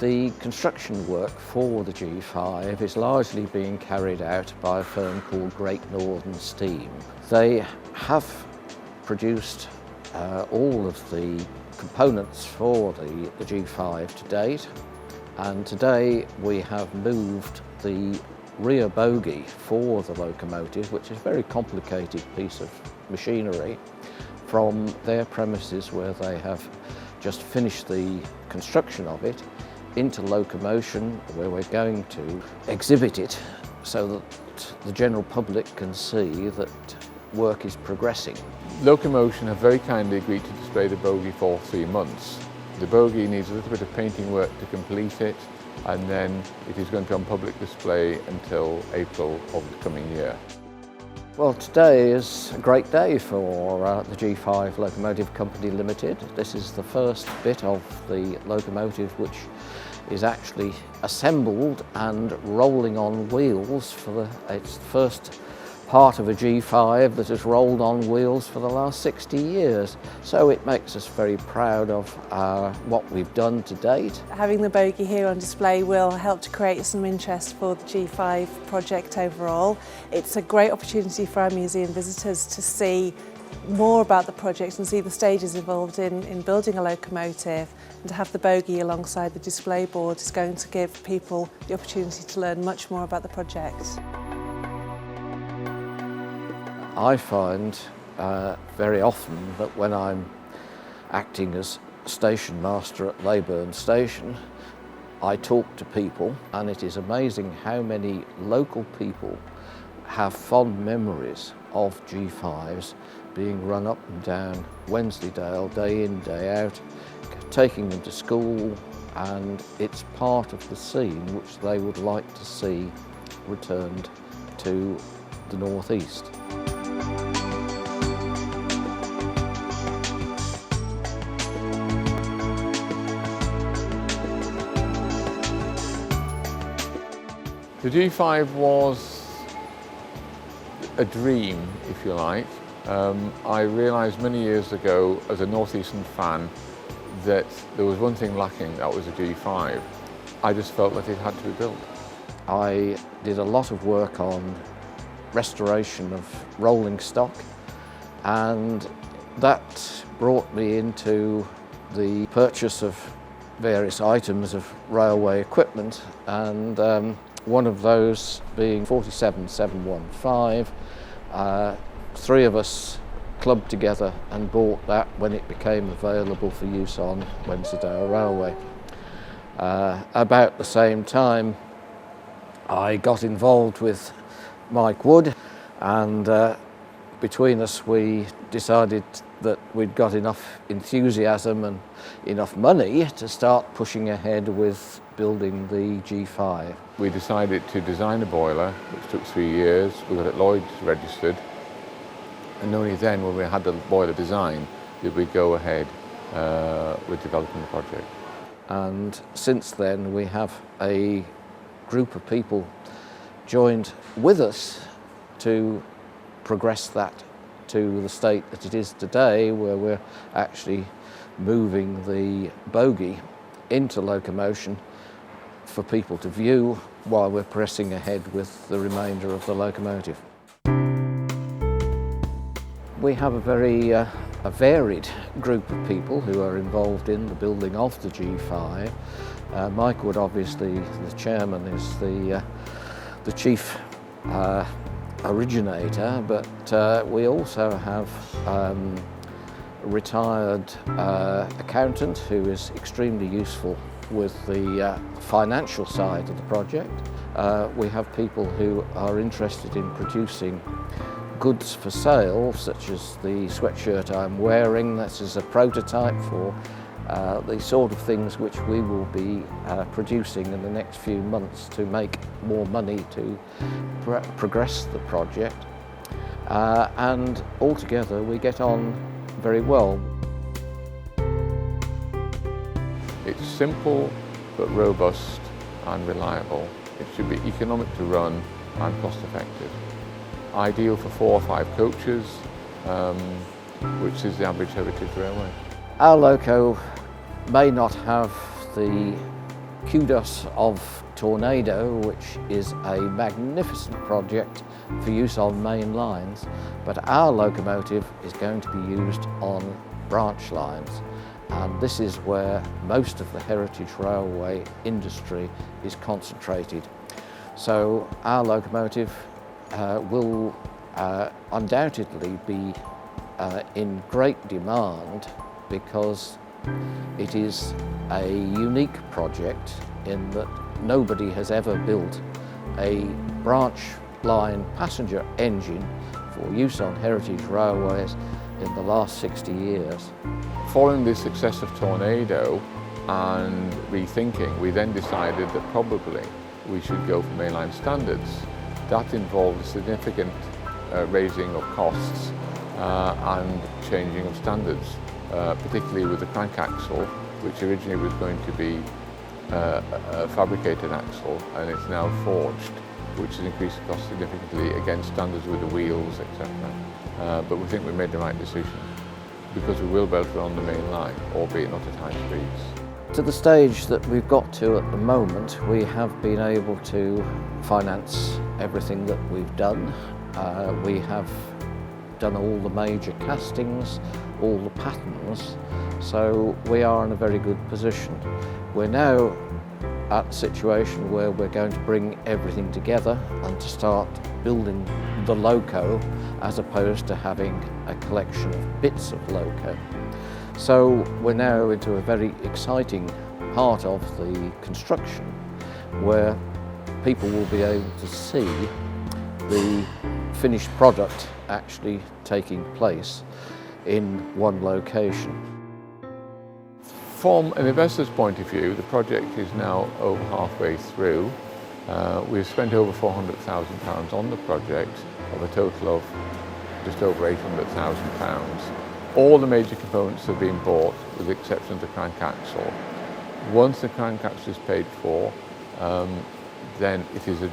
The construction work for the G5 is largely being carried out by a firm called Great Northern Steam. They have produced all of the components for the G5 to date, and today we have moved the rear bogie for the locomotive, which is a very complicated piece of machinery, from their premises where they have just finished the construction of it into locomotion, where we're going to exhibit it so that the general public can see that work is progressing. Locomotion have very kindly agreed to display the bogie for 3 months. The bogie needs a little bit of painting work to complete it, and then it is going to be on public display until April of the coming year. Well, today is a great day for the G5 Locomotive Company Limited. This is the first bit of the locomotive which is actually assembled and rolling on wheels it's the first part of a G5 that has rolled on wheels for the last 60 years. So it makes us very proud of what we've done to date. Having the bogie here on display will help to create some interest for the G5 project overall. It's a great opportunity for our museum visitors to see more about the project and see the stages involved in building a locomotive, and to have the bogie alongside the display board is going to give people the opportunity to learn much more about the project. I find very often that when I'm acting as station master at Leyburn Station, I talk to people, and it is amazing how many local people have fond memories of G5s being run up and down Wensleydale day in, day out, taking them to school, and it's part of the scene which they would like to see returned to the northeast. The G5 was a dream, if you like. I realised many years ago as a North Eastern fan that there was one thing lacking, that was a G5. I just felt that it had to be built. I did a lot of work on restoration of rolling stock, and that brought me into the purchase of various items of railway equipment, and one of those being 47715. Three of us clubbed together and bought that when it became available for use on Wensleydale Railway. About the same time, I got involved with Mike Wood, and between us we decided that we'd got enough enthusiasm and enough money to start pushing ahead with building the G5. We decided to design a boiler, which took 3 years. We got it Lloyd's registered, and only then, when we had the boiler design, did we go ahead with developing the project. And since then we have a group of people joined with us to progress that to the state that it is today, where we're actually moving the bogie into locomotion for people to view while we're pressing ahead with the remainder of the locomotive. We have a very varied group of people who are involved in the building of the G5. Mike Wood, obviously the chairman, is the chief originator, but we also have a retired accountant who is extremely useful with the financial side of the project. We have people who are interested in producing goods for sale, such as the sweatshirt I'm wearing. This is a prototype for the sort of things which we will be producing in the next few months to make more money to progress the project. And altogether we get on very well. It's simple but robust and reliable. It should be economic to run and cost effective. Ideal for 4 or 5 coaches, which is the average heritage railway. Our loco may not have the kudos of Tornado, which is a magnificent project for use on main lines, but our locomotive is going to be used on branch lines, and this is where most of the heritage railway industry is concentrated. So our locomotive will undoubtedly be in great demand because it is a unique project in that nobody has ever built a branch line passenger engine for use on heritage railways in the last 60 years. Following the success of Tornado and rethinking, we then decided that probably we should go for mainline standards. That involved a significant raising of costs and changing of standards, particularly with the crank axle, which originally was going to be a fabricated axle, and it's now forged, which has increased the cost significantly against standards with the wheels, etc. But we think we made the right decision because we will be able to run on the main line, albeit not at high speeds. To the stage that we've got to at the moment, we have been able to finance everything that we've done. We have done all the major castings, all the patterns, so we are in a very good position. We're now at a situation where we're going to bring everything together and to start building the loco as opposed to having a collection of bits of loco. So we're now into a very exciting part of the construction where people will be able to see the finished product actually taking place in one location. From an investor's point of view, the project is now over halfway through. We've spent over £400,000 on the project of a total of just over £800,000. All the major components have been bought with the exception of the crank axle. Once the crank axle is paid for, then it is a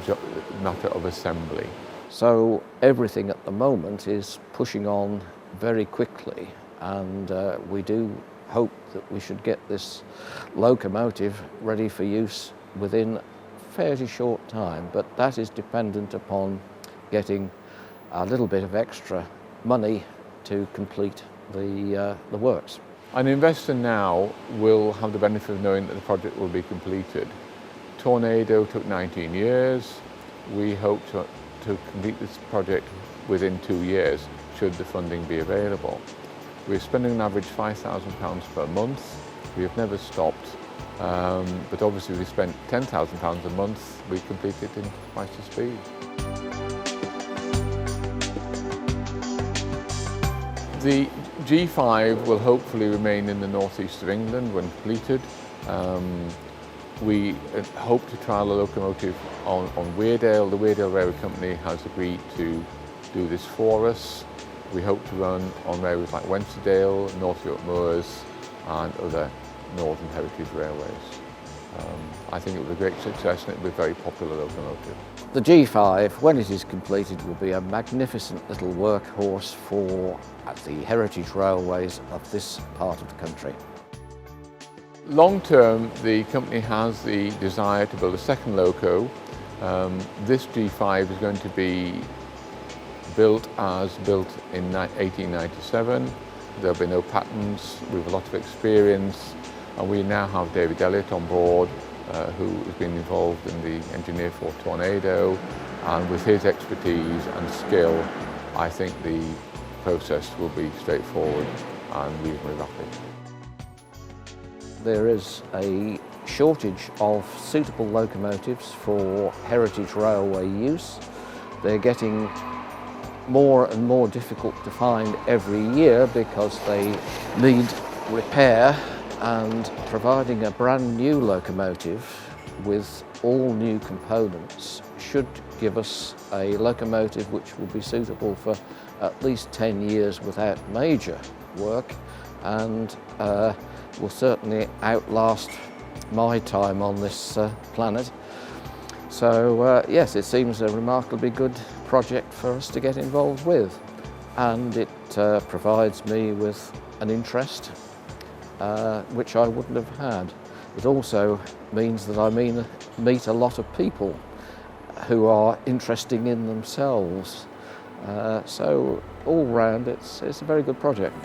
matter of assembly. So everything at the moment is pushing on very quickly, and we do hope that we should get this locomotive ready for use within a fairly short time, but that is dependent upon getting a little bit of extra money to complete the works. An investor now will have the benefit of knowing that the project will be completed. Tornado took 19 years. We hope to complete this project within 2 years, should the funding be available. We're spending an average £5,000 per month. We have never stopped, but obviously if we spent £10,000 a month, we complete it in twice the speed. The G5 will hopefully remain in the northeast of England when completed. We hope to trial a locomotive on Wensleydale. The Wensleydale Railway Company has agreed to do this for us. We hope to run on railways like Wensleydale, North York Moors and other northern heritage railways. I think it was a great success and it will be a very popular locomotive. The G5, when it is completed, will be a magnificent little workhorse for the heritage railways of this part of the country. Long term, the company has the desire to build a second loco. This G5 is going to be built in 1897. There'll be no patents. We have a lot of experience, and we now have David Elliott on board, who has been involved in the engineer for Tornado, and with his expertise and skill, I think the process will be straightforward and reasonably rapid. There is a shortage of suitable locomotives for heritage railway use. They're getting more and more difficult to find every year because they need repair, and providing a brand new locomotive with all new components should give us a locomotive which will be suitable for at least 10 years without major work, and will certainly outlast my time on this planet. So yes, it seems a remarkably good project for us to get involved with, and it provides me with an interest which I wouldn't have had It also means that I meet a lot of people who are interesting in themselves. So all round it's a very good project.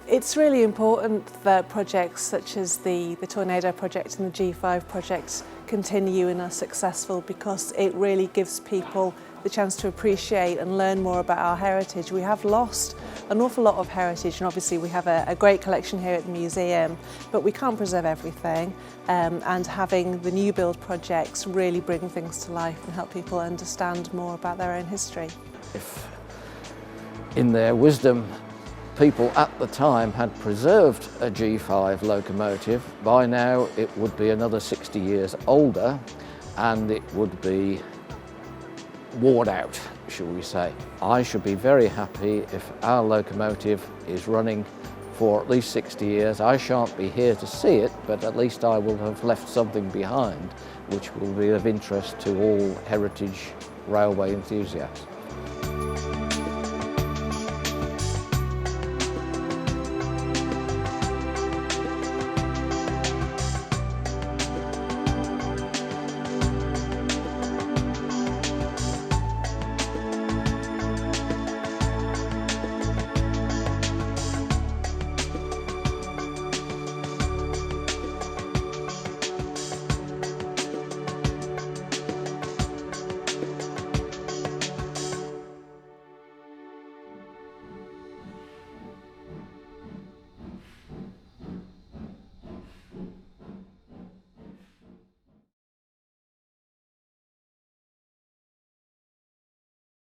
It's really important that projects such as the Tornado project and the G5 project continue and are successful, because it really gives people the chance to appreciate and learn more about our heritage. We have lost an awful lot of heritage, and obviously we have a great collection here at the museum, but we can't preserve everything, and having the new build projects really bring things to life and help people understand more about their own history. If in their wisdom people at the time had preserved a G5 locomotive, by now it would be another 60 years older and it would be worn out, shall we say. I should be very happy if our locomotive is running for at least 60 years. I shan't be here to see it, but at least I will have left something behind which will be of interest to all heritage railway enthusiasts.